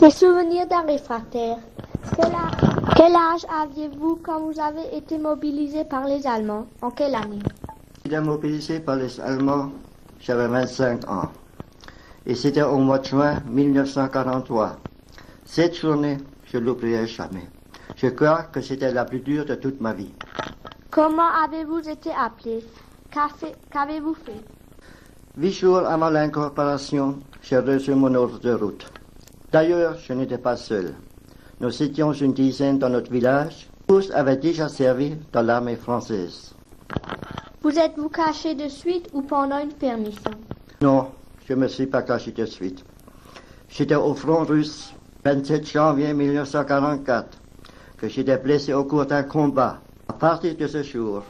Les souvenirs d'un réfractaire. Quel âge aviez-vous quand vous avez été mobilisé par les Allemands? En quelle année? J'ai été mobilisé par les Allemands, j'avais 25 ans. Et c'était au mois de juin 1943. Cette journée, je ne l'oublierai jamais. Je crois que c'était la plus dure de toute ma vie. Comment avez-vous été appelé? Qu'avez-vous fait? 8 jours avant l'incorporation, j'ai reçu mon ordre de route. D'ailleurs, je n'étais pas seul. Nous étions une dizaine dans notre village. Tous avaient déjà servi dans l'armée française. Vous êtes-vous caché de suite ou pendant une permission? Non, je ne me suis pas caché de suite. J'étais au front russe, 27 janvier 1944, que j'étais blessé au cours d'un combat. À partir de ce jour,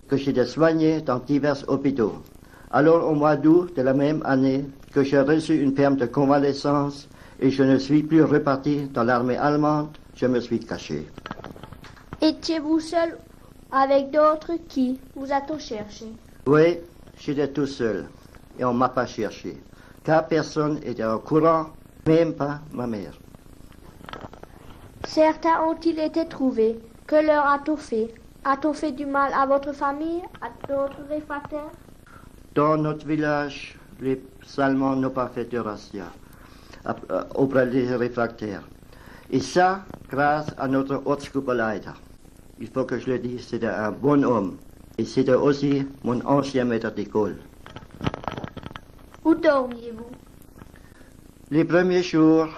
que j'étais soigné dans divers hôpitaux. Alors, au mois d'août de la même année, que j'ai reçu une perme de convalescence et je ne suis plus reparti dans l'armée allemande, je me suis caché. Étiez-vous seul avec d'autres qui vous a-t-on cherché? Oui, j'étais tout seul et on ne m'a pas cherché, car personne n'était au courant, même pas ma mère. Certains ont-ils été trouvés? Que leur a-t-on fait? A-t-on fait du mal à votre famille, à d'autres réfractaires? Dans notre village, les Allemands n'ont pas fait de razzia auprès des réfractaires. Et ça, grâce à notre Ortsgruppenleiter. Il faut que je le dise, c'était un bon homme. Et c'était aussi mon ancien maître d'école. Où dormiez-vous? Les premiers jours,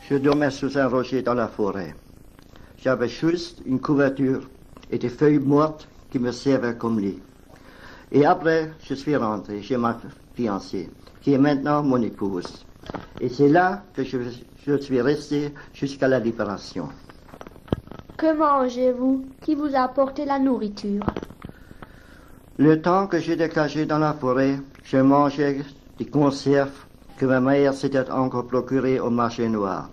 je dormais sous un rocher dans la forêt. J'avais juste une couverture et des feuilles mortes qui me servaient comme lit. Et après, je suis rentré chez ma fiancée, qui est maintenant mon épouse. Et c'est là que je suis resté jusqu'à la libération. Que mangez-vous? Qui vous a apporté la nourriture? Le temps que j'étais caché dans la forêt, je mangeais des conserves que ma mère s'était encore procurées au marché noir.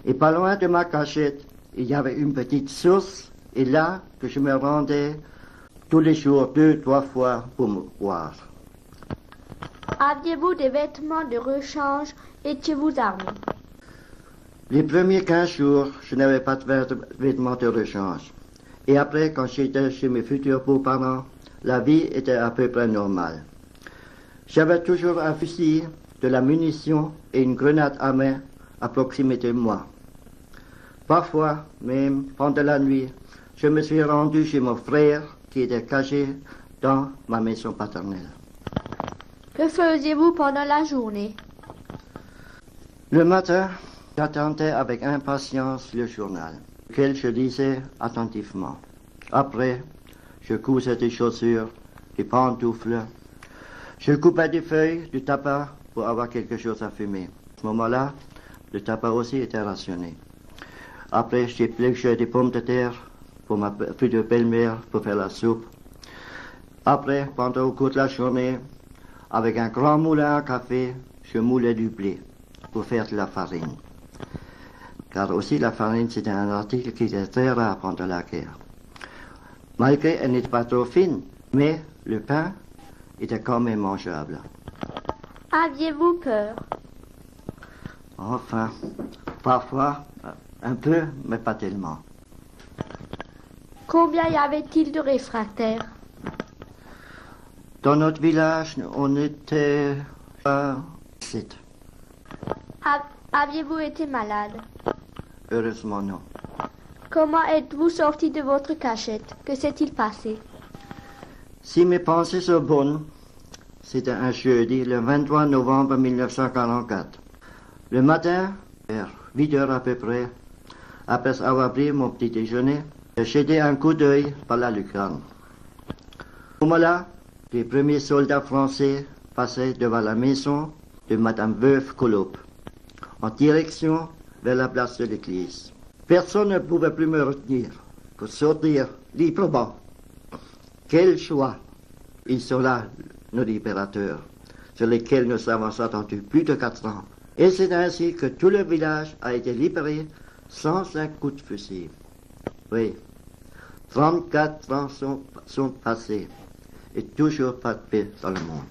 Et pas loin de ma cachette, il y avait une petite source, et là que je me rendais tous les jours 2-3 fois pour me boire. Aviez-vous des vêtements de rechange? Étiez-vous armé? Les premiers 15 jours, je n'avais pas de vêtements de rechange. Et après, quand j'étais chez mes futurs beaux-parents, la vie était à peu près normale. J'avais toujours un fusil, de la munition et une grenade à main à proximité de moi. Parfois, même pendant la nuit, je me suis rendu chez mon frère qui était caché dans ma maison paternelle. Que faisiez-vous pendant la journée? Le matin, j'attendais avec impatience le journal, lequel je lisais attentivement. Après, je cousais des chaussures, des pantoufles. Je coupais des feuilles du tabac pour avoir quelque chose à fumer. À ce moment-là, le tabac aussi était rationné. Après, j'épluchais des pommes de terre pour ma future belle-mère pour faire la soupe. Après, pendant au cours de la journée, avec un grand moulin à café, je moulais du blé pour faire de la farine. Car aussi la farine, c'était un article qui était très rare pendant la guerre. Malgré qu'elle n'était pas trop fine, mais le pain était quand même mangeable. Aviez-vous peur? Enfin, parfois, un peu, mais pas tellement. Combien y avait-il de réfractaires? Dans notre village, on était 7. Aviez-vous été malade? Heureusement, non. Comment êtes-vous sorti de votre cachette? Que s'est-il passé? Si mes pensées sont bonnes, c'était un jeudi, le 23 novembre 1944. Le matin, vers 8 heures à peu près, après avoir pris mon petit déjeuner, j'ai jeté un coup d'œil par la lucarne. Au moment-là, les premiers soldats français passaient devant la maison de Madame Veuve Collop, en direction vers la place de l'église. Personne ne pouvait plus me retenir que sortir librement. Quel choix! Ils sont là, nos libérateurs, sur lesquels nous avons attendu plus de 4 ans. Et c'est ainsi que tout le village a été libéré sans un coup de fusil. Oui, 34 ans sont passés et toujours pas de paix dans le monde.